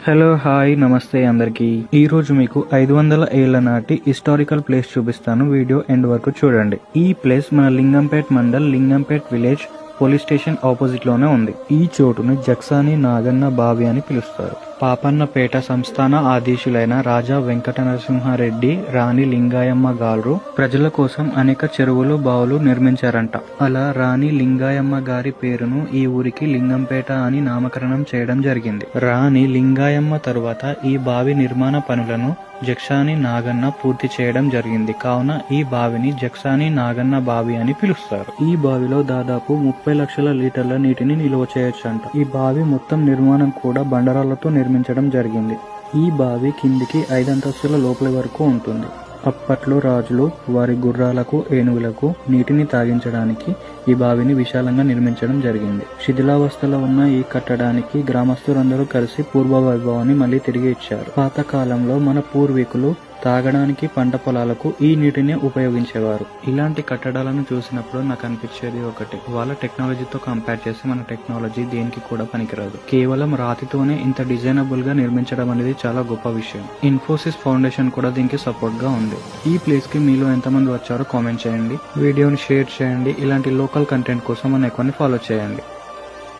Hello hi నమస్తే అందరికి. ఈ రోజు మీకు 500 ఏళ్ల నాటి హిస్టారికల్ ప్లేస్ చూపిస్తాను. వీడియో ఎండ్ వరకు చూడండి. ఈ ప్లేస్ మన Lingampet mandal Lingampet village police station opposite లోనే ఉంది. ఈ చోటును జక్సాని నాగన్న బావి అని పిలుస్తారు. పాపన్నపేట సంస్థాన ఆధీశులైన రాజా వెంకట నరసింహారెడ్డి, రాణి లింగాయమ్మ గారు ప్రజల కోసం అనేక చెరువులు, బావులు నిర్మించారంట. అలా రాణి లింగాయమ్మ గారి పేరును ఈ ఊరికి లింగంపేట అని నామకరణం చేయడం జరిగింది. రాణి లింగాయమ్మ తరువాత ఈ బావి నిర్మాణ పనులను జక్సాని నాగన్న పూర్తి చేయడం జరిగింది. కావున ఈ బావిని జక్సాని నాగన్న బావి అని పిలుస్తారు. ఈ బావిలో దాదాపు 30 లక్షల లీటర్ల నీటిని నిల్వ చేయొచ్చంట. ఈ బావి మొత్తం నిర్మాణం కూడా బండరాళ్లతో నిర్మించడం జరిగింది. ఈ బావి కిందికి 5 అంతస్తుల లోపలి వరకు ఉంటుంది. అప్పట్లో రాజులు వారి గుర్రాలకు, ఏనుగులకు నీటిని తాగించడానికి ఈ బావిని విశాలంగా నిర్మించడం జరిగింది. శిథిలావస్థలో ఉన్న ఈ కట్టడానికి గ్రామస్తులందరూ కలిసి పూర్వ వైభవాన్ని మళ్లీ తిరిగి ఇచ్చారు. పాతకాలంలో మన పూర్వీకులు తాగడానికి, పంట పొలాలకు ఈ నీటిని ఉపయోగించేవారు. ఇలాంటి కట్టడాలను చూసినప్పుడు నాకు అనిపించేది ఒకటి, వాళ్ళ టెక్నాలజీతో కంపేర్ చేస్తే మన టెక్నాలజీ దేనికి కూడా పనికిరాదు. కేవలం రాతితోనే ఇంత డిజైనబుల్ గా నిర్మించడం అనేది చాలా గొప్ప విషయం. ఇన్ఫోసిస్ ఫౌండేషన్ కూడా దీనికి సపోర్ట్ గా ఉంది. ఈ ప్లేస్ కి మీలో ఎంతమంది వచ్చారో కామెంట్ చేయండి. వీడియోని షేర్ చేయండి. ఇలాంటి లోకల్ కంటెంట్ కోసం మన అకౌంట్ ని ఫాలో చేయండి.